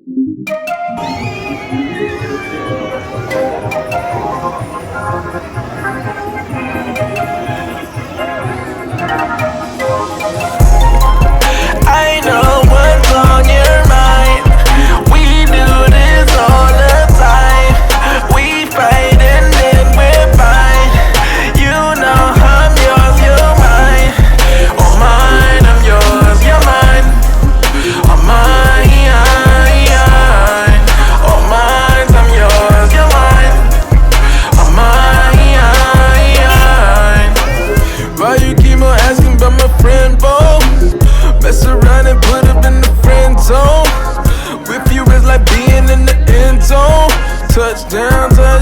I know what's on your mind. We do this all the time. We fight and then we're fine. You know I'm yours, you're mine. Oh mine, I'm yours, you're mine. Oh mine, oh mine, I'm yours, you're mine. Oh mine. Why you keep on asking about my friend, Bo? Mess around and put up in the friend zone. With you is like being in the end zone. Touchdown, touchdown.